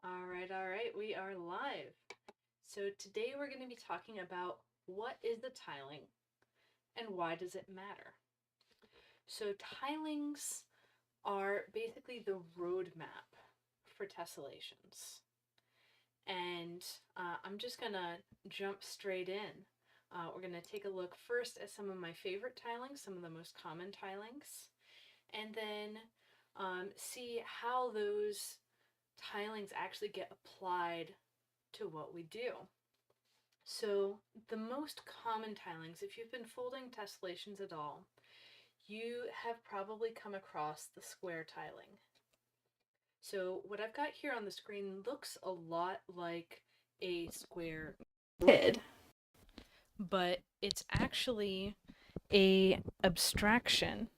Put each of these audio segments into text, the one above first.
All right, we are live. So today we're going to be talking about what is the tiling and why does it matter? So tilings are basically the roadmap for tessellations. And I'm just going to jump straight in. We're going to take a look first at some of my favorite tilings, some of the most common tilings, and then see how those tilings actually get applied to what we do. So the most common tilings, if you've been folding tessellations at all, you have probably come across the square tiling. So what I've got here on the screen looks a lot like a square grid, but it's actually a abstraction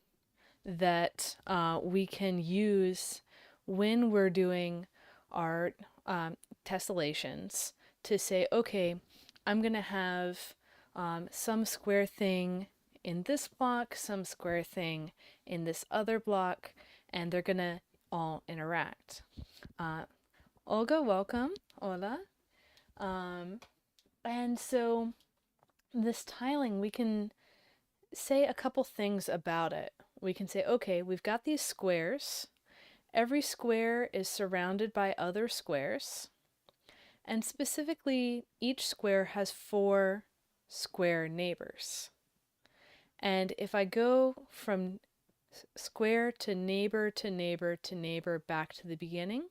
that we can use when we're doing our tessellations to say, okay, I'm going to have some square thing in this block, some square thing in this other block, and they're going to all interact. Olga, welcome. Hola. And so this tiling, we can say a couple things about it. We can say, okay, we've got these squares. Every square is surrounded by other squares. And specifically, each square has 4 square neighbors. And if I go from square to neighbor to neighbor to neighbor back to the beginning,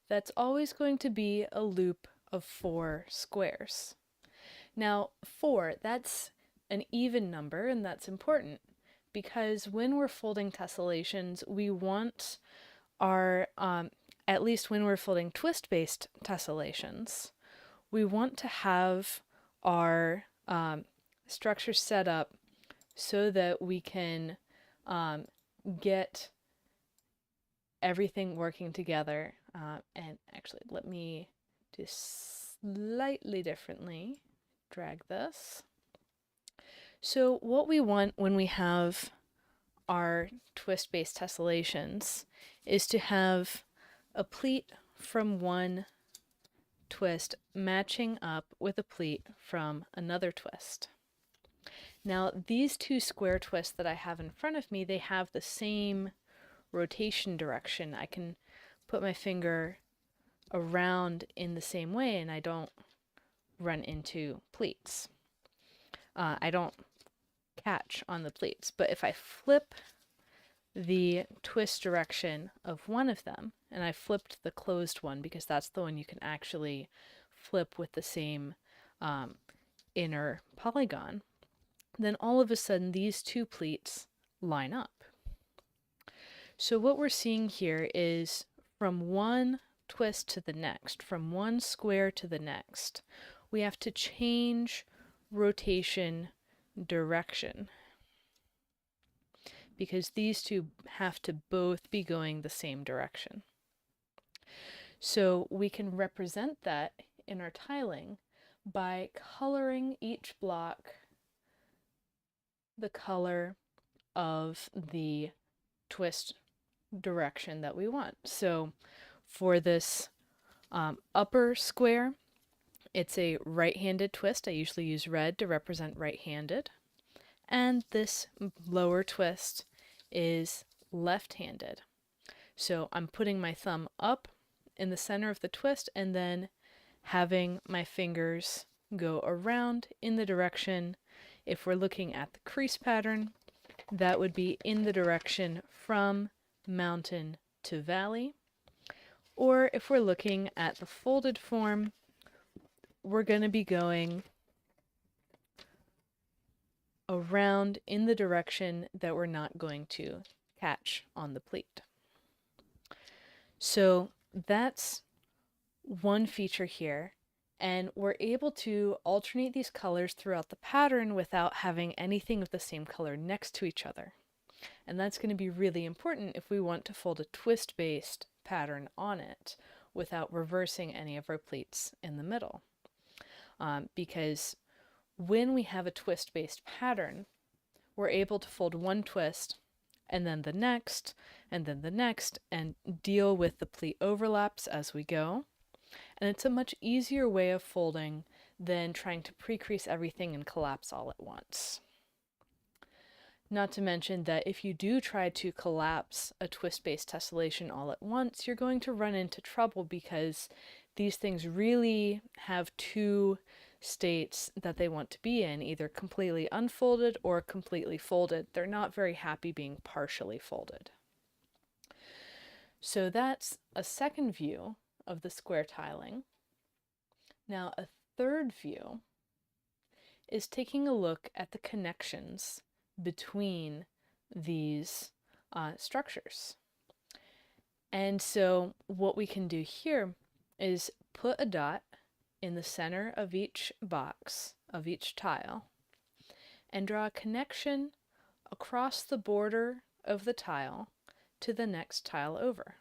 that's always going to be a loop of 4 squares. Now, 4, that's an even number, and that's important because when we're folding tessellations, we want our, at least when we're folding twist-based tessellations, we want to have our structure set up so that we can get everything working together. And actually, let me do slightly differently. Drag this. So what we want when we have our twist-based tessellations is to have a pleat from one twist matching up with a pleat from another twist. Now these 2 square twists that I have in front of me, they have the same rotation direction. I can put my finger around in the same way and I don't run into pleats. I don't catch on the pleats, but if I flip the twist direction of one of them, and I flipped the closed one because that's the one you can actually flip with the same inner polygon, then all of a sudden these 2 pleats line up. So what we're seeing here is from one twist to the next, from one square to the next, we have to change rotation direction because these 2 have to both be going the same direction. So we can represent that in our tiling by coloring each block the color of the twist direction that we want. So for this upper square, it's a right-handed twist. I usually use red to represent right-handed. And this lower twist is left-handed. So I'm putting my thumb up in the center of the twist and then having my fingers go around in the direction. If we're looking at the crease pattern, that would be in the direction from mountain to valley. Or if we're looking at the folded form, we're going to be going around in the direction that we're not going to catch on the pleat. So that's one feature here, and we're able to alternate these colors throughout the pattern without having anything of the same color next to each other. And that's going to be really important if we want to fold a twist-based pattern on it without reversing any of our pleats in the middle. Because when we have a twist-based pattern, we're able to fold one twist and then the next, and then the next, and deal with the pleat overlaps as we go. And it's a much easier way of folding than trying to pre-crease everything and collapse all at once. Not to mention that if you do try to collapse a twist-based tessellation all at once, you're going to run into trouble because these things really have two states that they want to be in, either completely unfolded or completely folded. They're not very happy being partially folded. So that's a second view of the square tiling. Now a third view is taking a look at the connections between these structures. And so what we can do here is put a dot in the center of each box, of each tile, and draw a connection across the border of the tile to the next tile over.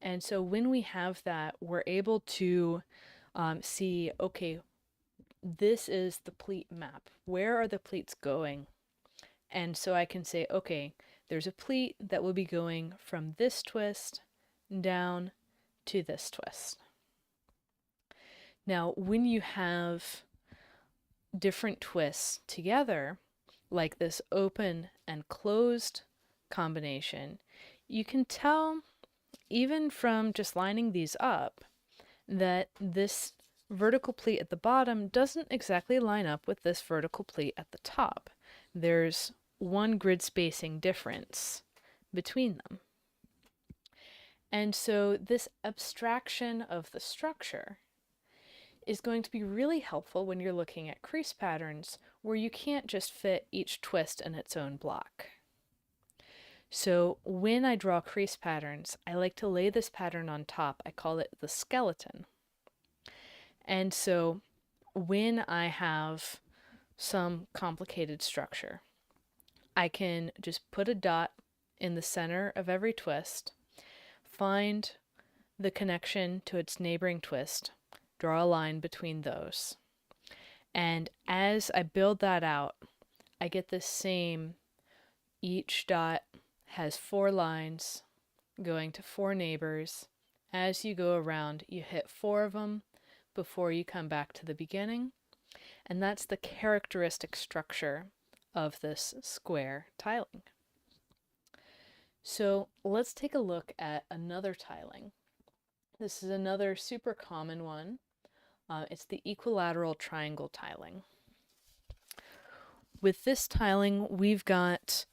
And so when we have that, we're able to see, okay, this is the pleat map. Where are the pleats going? And so I can say, okay, there's a pleat that will be going from this twist down to this twist. Now, when you have different twists together, like this open and closed combination, you can tell, even from just lining these up, that this vertical pleat at the bottom doesn't exactly line up with this vertical pleat at the top. There's one grid spacing difference between them. And so this abstraction of the structure is going to be really helpful when you're looking at crease patterns where you can't just fit each twist in its own block. So when I draw crease patterns, I like to lay this pattern on top. I call it the skeleton. And so when I have some complicated structure, I can just put a dot in the center of every twist, find the connection to its neighboring twist, draw a line between those. And as I build that out, I get this same, each dot has 4 lines going to 4 neighbors. As you go around, you hit 4 of them before you come back to the beginning. And that's the characteristic structure of this square tiling. So let's take a look at another tiling. This is another super common one. It's the equilateral triangle tiling. With this tiling, we've got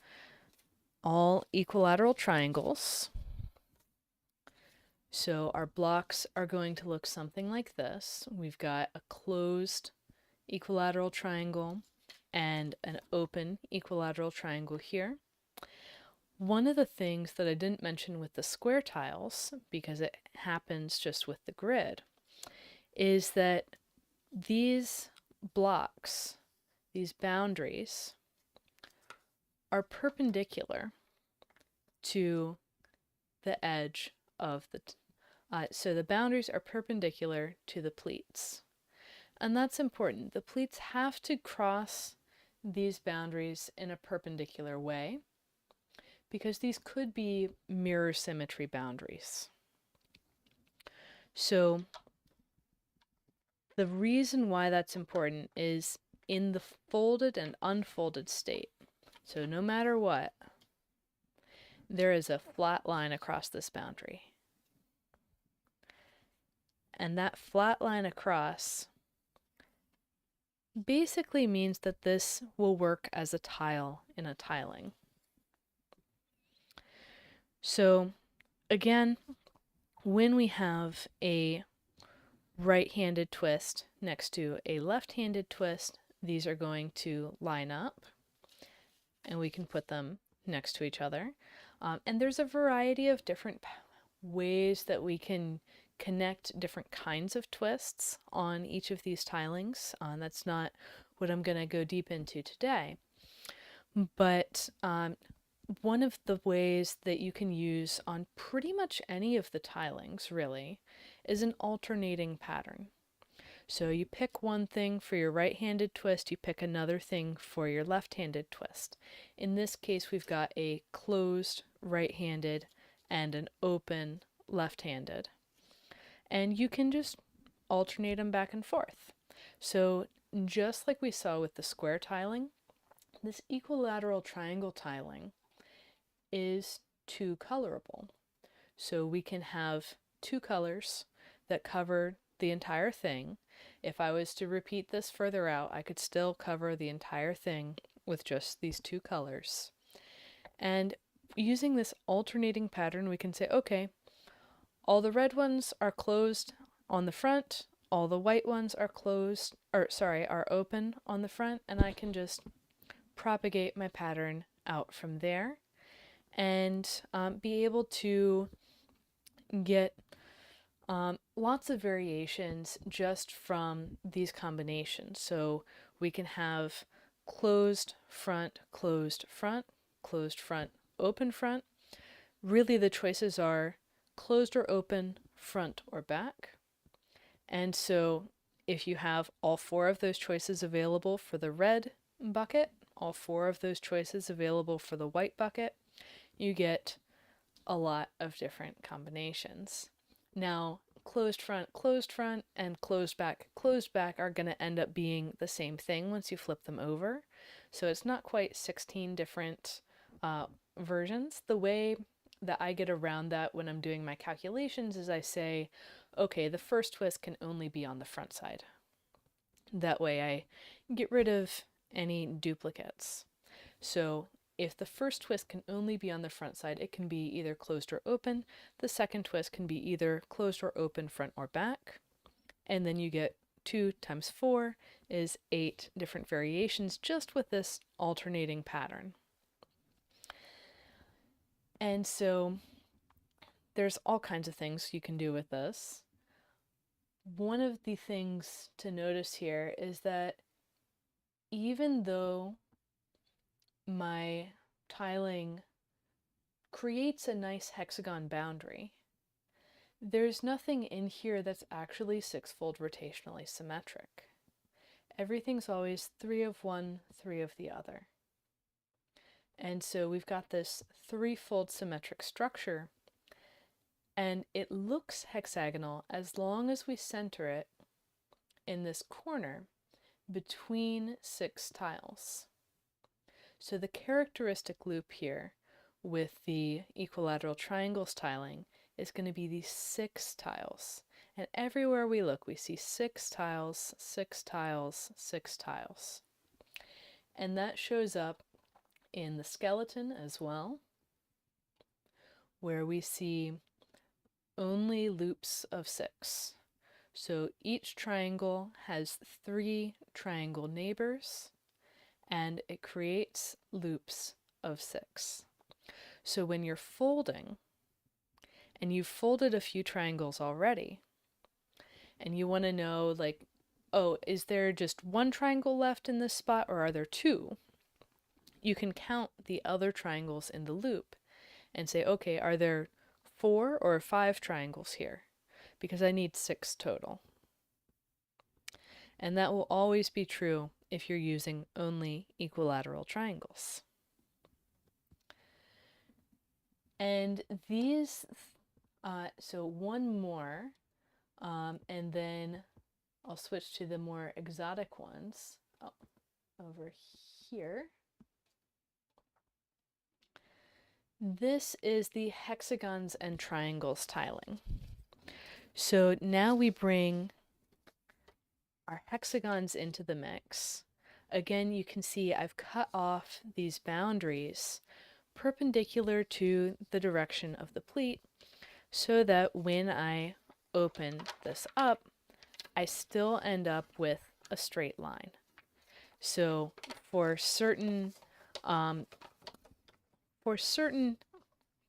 all equilateral triangles. So our blocks are going to look something like this. We've got a closed equilateral triangle and an open equilateral triangle here. One of the things that I didn't mention with the square tiles, because it happens just with the grid, is that these blocks, these boundaries, are perpendicular to the edge of the, so the boundaries are perpendicular to the pleats. And that's important. The pleats have to cross these boundaries in a perpendicular way because these could be mirror symmetry boundaries. So the reason why that's important is in the folded and unfolded state. So no matter what, there is a flat line across this boundary. And that flat line across basically means that this will work as a tile in a tiling. So again, when we have a right-handed twist next to a left-handed twist, these are going to line up and we can put them next to each other. And there's a variety of different ways that we can connect different kinds of twists on each of these tilings. That's not what I'm going to go deep into today. But one of the ways that you can use on pretty much any of the tilings, really, is an alternating pattern. So you pick one thing for your right-handed twist, you pick another thing for your left-handed twist. In this case, we've got a closed right-handed and an open left-handed. And you can just alternate them back and forth. So just like we saw with the square tiling, this equilateral triangle tiling is two colorable. So we can have two colors that cover the entire thing. If I was to repeat this further out, I could still cover the entire thing with just these two colors. And using this alternating pattern, we can say, okay, all the red ones are closed on the front, all the white ones are are open on the front, and I can just propagate my pattern out from there and be able to get lots of variations just from these combinations. So we can have closed front, closed front, closed front, open front. Really the choices are closed or open, front or back. And so if you have all four of those choices available for the red bucket, all four of those choices available for the white bucket, you get a lot of different combinations. Now, closed front, and closed back are going to end up being the same thing once you flip them over. So it's not quite 16 different versions. The way that I get around that when I'm doing my calculations is I say, okay, the first twist can only be on the front side. That way I get rid of any duplicates. So if the first twist can only be on the front side, it can be either closed or open. The second twist can be either closed or open, front or back. And then you get 2 times 4 is 8 different variations just with this alternating pattern. And so there's all kinds of things you can do with this. One of the things to notice here is that even though my tiling creates a nice hexagon boundary, there's nothing in here that's actually six-fold rotationally symmetric. Everything's always 3 of one, 3 of the other. And so we've got this 3-fold symmetric structure, and it looks hexagonal as long as we center it in this corner between 6 tiles. So the characteristic loop here with the equilateral triangles tiling is going to be these 6 tiles. And everywhere we look, we see 6 tiles, 6 tiles, 6 tiles. And that shows up in the skeleton as well, where we see only loops of 6. So each triangle has 3 triangle neighbors, and it creates loops of 6. So when you're folding, and you've folded a few triangles already, and you want to know, like, oh, is there just 1 triangle left in this spot, or are there 2? You can count the other triangles in the loop and say, okay, are there 4 or 5 triangles here? Because I need 6 total. And that will always be true if you're using only equilateral triangles. And these, so one more, and then I'll switch to the more exotic ones. Oh, over here. This is the hexagons and triangles tiling. So now we bring our hexagons into the mix. Again, you can see I've cut off these boundaries perpendicular to the direction of the pleat so that when I open this up, I still end up with a straight line. So for certain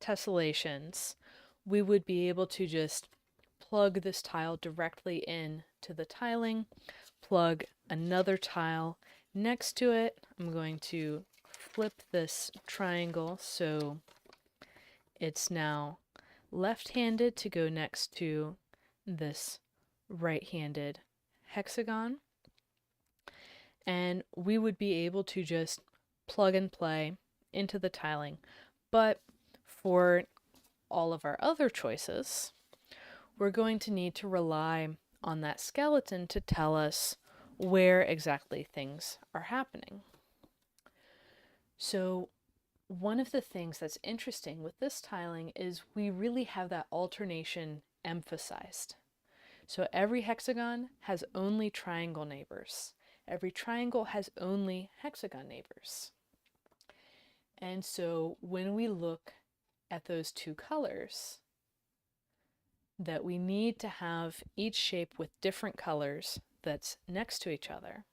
tessellations, we would be able to just plug this tile directly in to the tiling, plug another tile next to it. I'm going to flip this triangle so it's now left-handed to go next to this right-handed hexagon, and we would be able to just plug and play into the tiling. But for all of our other choices, we're going to need to rely on that skeleton to tell us where exactly things are happening. So one of the things that's interesting with this tiling is we really have that alternation emphasized. So every hexagon has only triangle neighbors. Every triangle has only hexagon neighbors. And so when we look at those two colors, that we need to have each shape with different colors that's next to each other,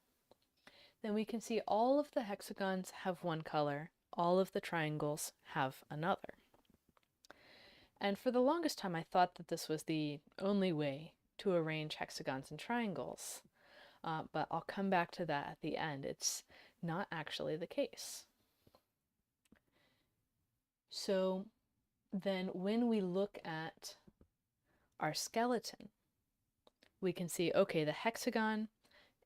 then we can see all of the hexagons have one color, all of the triangles have another. And for the longest time, I thought that this was the only way to arrange hexagons and triangles, but I'll come back to that at the end. It's not actually the case. So then when we look at our skeleton, we can see, okay, the hexagon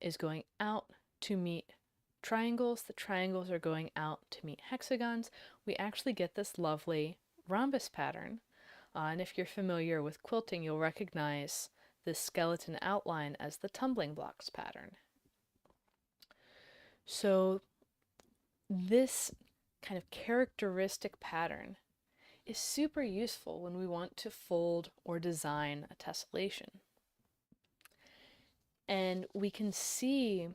is going out to meet triangles, the triangles are going out to meet hexagons. We actually get this lovely rhombus pattern. And if you're familiar with quilting, you'll recognize this skeleton outline as the tumbling blocks pattern. So this kind of characteristic pattern is super useful when we want to fold or design a tessellation. And we can see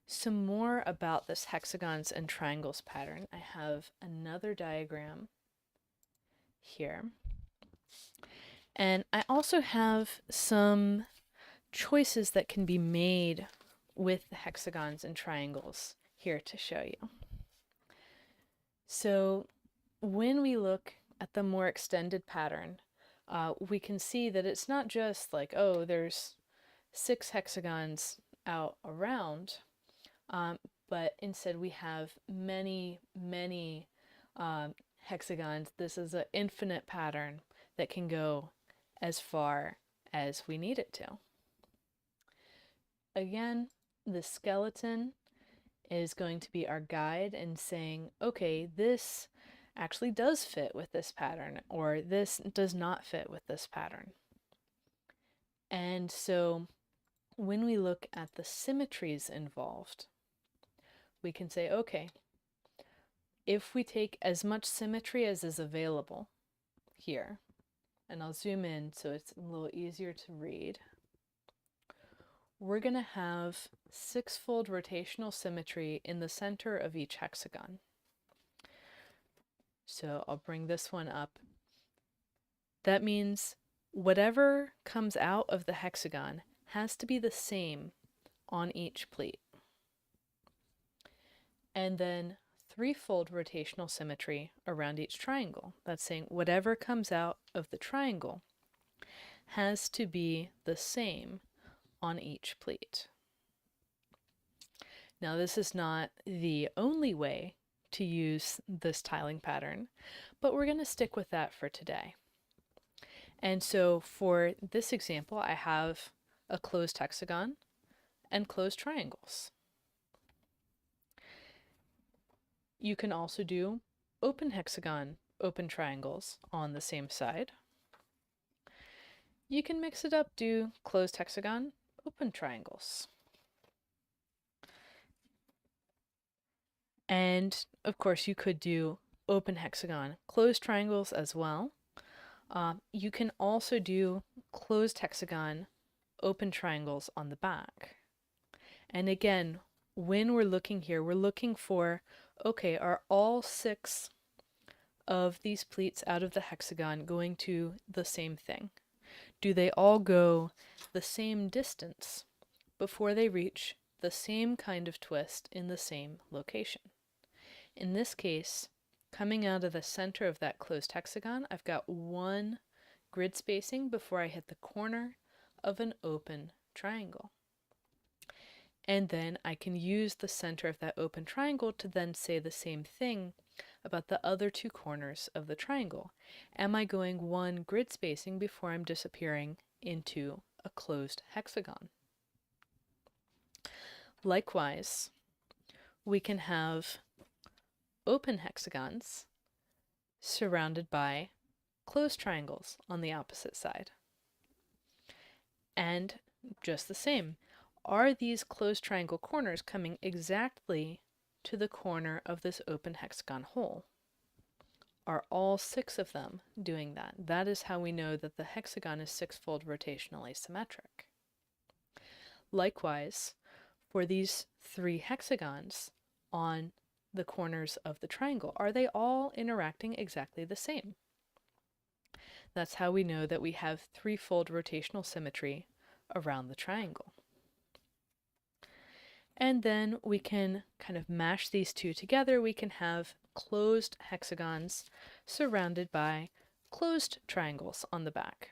some more about this hexagons and triangles pattern. I have another diagram here. And I also have some choices that can be made with the hexagons and triangles here to show you. So when we look at the more extended pattern, we can see that it's not just like, oh, there's 6 hexagons out around, but instead we have many, many hexagons. This is an infinite pattern that can go as far as we need it to. Again, the skeleton is going to be our guide in saying, okay, this actually does fit with this pattern, or this does not fit with this pattern. And so when we look at the symmetries involved, we can say, okay, if we take as much symmetry as is available here, and I'll zoom in so it's a little easier to read, we're going to have 6-fold rotational symmetry in the center of each hexagon. So I'll bring this one up. That means whatever comes out of the hexagon has to be the same on each pleat. And then 3-fold rotational symmetry around each triangle. That's saying whatever comes out of the triangle has to be the same on each pleat. Now, this is not the only way to use this tiling pattern, but we're going to stick with that for today. And so for this example, I have a closed hexagon and closed triangles. You can also do open hexagon, open triangles on the same side. You can mix it up, do closed hexagon, open triangles. And of course, you could do open hexagon, closed triangles as well. You can also do closed hexagon, open triangles on the back. And again, when we're looking here, we're looking for, okay, are all 6 of these pleats out of the hexagon going to the same thing? Do they all go the same distance before they reach the same kind of twist in the same location? In this case, coming out of the center of that closed hexagon, I've got 1 grid spacing before I hit the corner of an open triangle. And then I can use the center of that open triangle to then say the same thing about the other 2 corners of the triangle. Am I going 1 grid spacing before I'm disappearing into a closed hexagon? Likewise, we can have open hexagons surrounded by closed triangles on the opposite side. And just the same, are these closed triangle corners coming exactly to the corner of this open hexagon hole? Are all 6 of them doing that? That is how we know that the hexagon is 6-fold rotationally symmetric. Likewise, for these 3 hexagons on the corners of the triangle, are they all interacting exactly the same? That's how we know that we have 3-fold rotational symmetry around the triangle. And then we can kind of mash these two together. We can have closed hexagons surrounded by closed triangles on the back.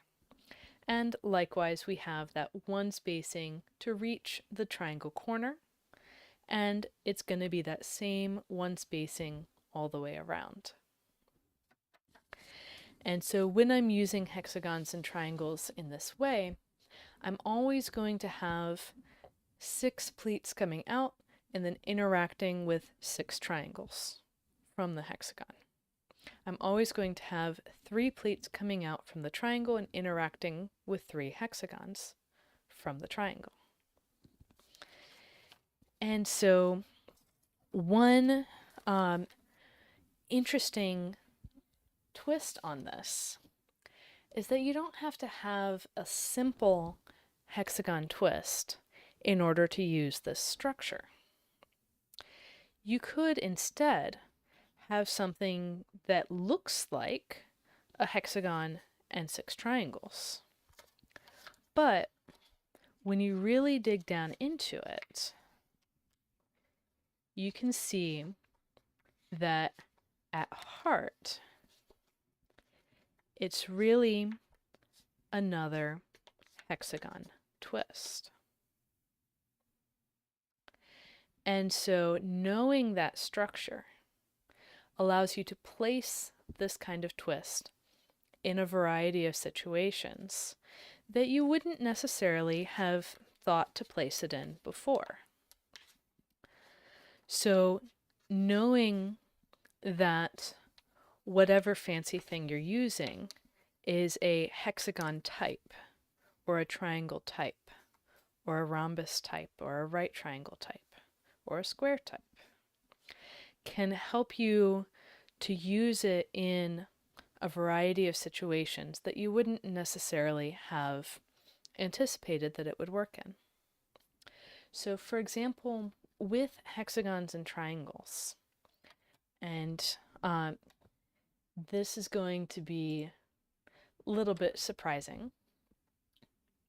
And likewise, we have that one spacing to reach the triangle corner, and it's going to be that same one spacing all the way around. And so when I'm using hexagons and triangles in this way, I'm always going to have 6 pleats coming out and then interacting with 6 triangles from the hexagon. I'm always going to have 3 pleats coming out from the triangle and interacting with 3 hexagons from the triangle. And so one interesting twist on this is that you don't have to have a simple hexagon twist in order to use this structure. You could instead have something that looks like a hexagon and 6 triangles. But when you really dig down into it, you can see that at heart, it's really another hexagon twist. And so knowing that structure allows you to place this kind of twist in a variety of situations that you wouldn't necessarily have thought to place it in before. So knowing that whatever fancy thing you're using is a hexagon type, or a triangle type, or a rhombus type, or a right triangle type, or a square type, can help you to use it in a variety of situations that you wouldn't necessarily have anticipated that it would work in. So for example, with hexagons and triangles, and this is going to be a little bit surprising,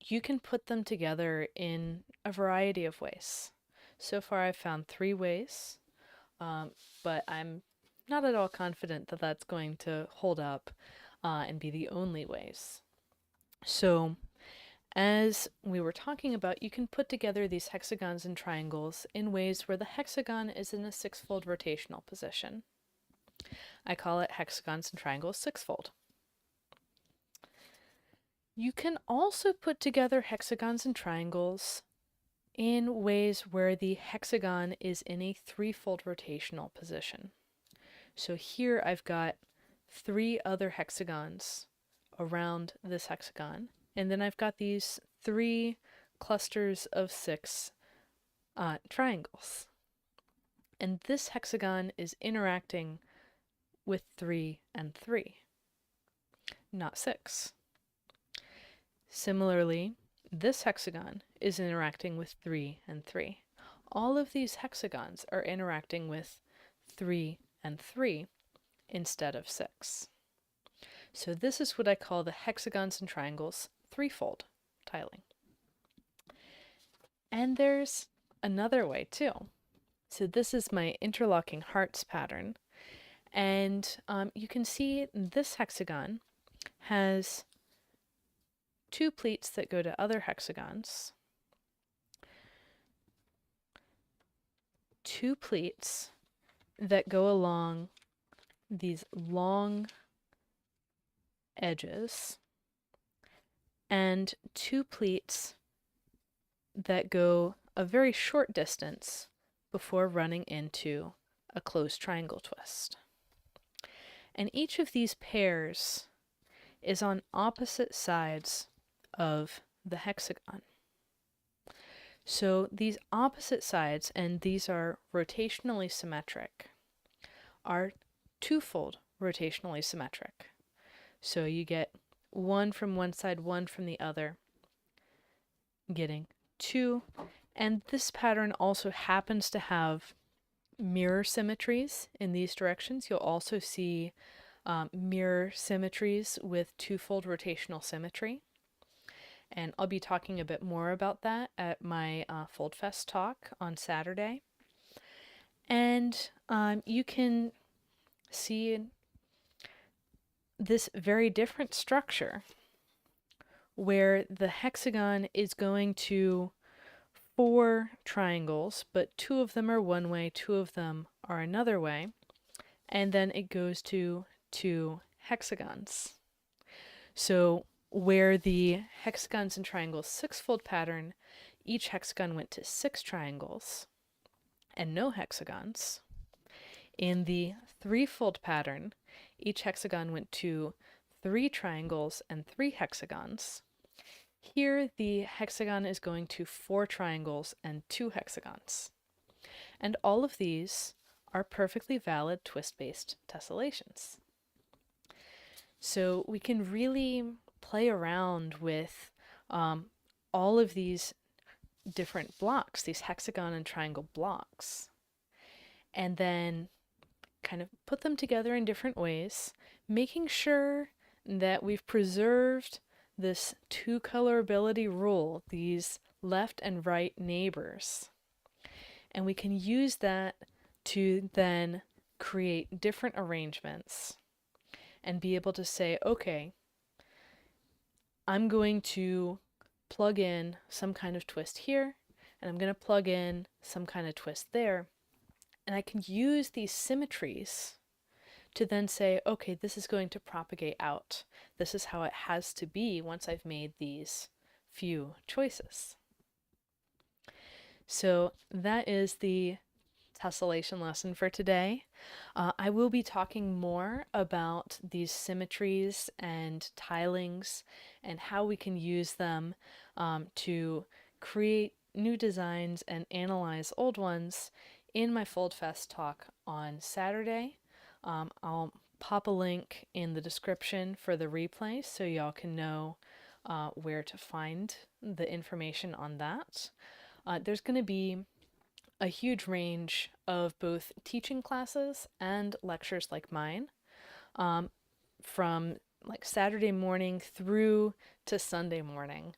you can put them together in a variety of ways. So far I've found 3 ways, but I'm not at all confident that that's going to hold up and be the only ways. So as we were talking about, you can put together these hexagons and triangles in ways where the hexagon is in a 6-fold rotational position. I call it hexagons and triangles 6-fold. You can also put together hexagons and triangles in ways where the hexagon is in a 3-fold rotational position. So here I've got 3 other hexagons around this hexagon, and then I've got these 3 clusters of 6 triangles. And this hexagon is interacting with 3 and 3, not 6. Similarly, this hexagon is interacting with 3 and 3. All of these hexagons are interacting with 3 and 3 instead of 6. So this is what I call the hexagons and triangles 3-fold tiling. And there's another way too. So this is my interlocking hearts pattern. And you can see this hexagon has 2 pleats that go to other hexagons, 2 pleats that go along these long edges, and 2 pleats that go a very short distance before running into a closed triangle twist. And each of these pairs is on opposite sides of the hexagon. So these opposite sides, and these are rotationally symmetric, are twofold rotationally symmetric. So you get one from one side, one from the other, getting two. And this pattern also happens to have mirror symmetries in these directions. You'll also see mirror symmetries with twofold rotational symmetry. And I'll be talking a bit more about that at my Fold Fest talk on Saturday. And you can see this very different structure where the hexagon is going to 4 triangles, but 2 of them are one way, 2 of them are another way, and then it goes to 2 hexagons. So where the hexagons and triangles 6-fold pattern, each hexagon went to 6 triangles and no hexagons. In the 3-fold pattern, each hexagon went to 3 triangles and 3 hexagons. Here, the hexagon is going to 4 triangles and 2 hexagons. And all of these are perfectly valid twist-based tessellations. So we can really play around with all of these different blocks, these hexagon and triangle blocks, and then kind of put them together in different ways, making sure that we've preserved this 2-colorability rule, these left and right neighbors. And we can use that to then create different arrangements and be able to say, okay, I'm going to plug in some kind of twist here, and I'm going to plug in some kind of twist there. And I can use these symmetries to then say, okay, this is going to propagate out. This is how it has to be once I've made these few choices. So that is the tessellation lesson for today. I will be talking more about these symmetries and tilings and how we can use them to create new designs and analyze old ones in my Fold Fest talk on Saturday. I'll pop a link in the description for the replay so y'all can know where to find the information on that. There's going to be a huge range of both teaching classes and lectures like mine, from like Saturday morning through to Sunday morning,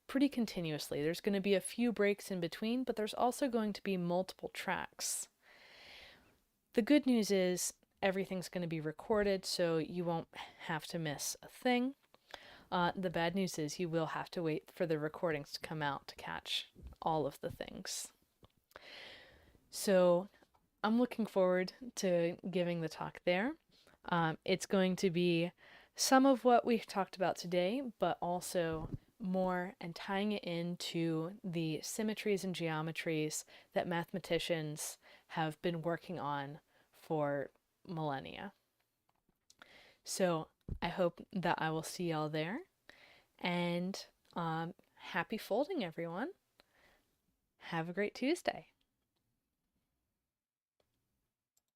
pretty continuously. There's going to be a few breaks in between, but there's also going to be multiple tracks. The good news is everything's going to be recorded, so you won't have to miss a thing. The bad news is you will have to wait for the recordings to come out to catch all of the things. So I'm looking forward to giving the talk there. It's going to be some of what we've talked about today, but also more and tying it into the symmetries and geometries that mathematicians have been working on for millennia. So I hope that I will see y'all there, and happy folding, everyone. Have a great Tuesday.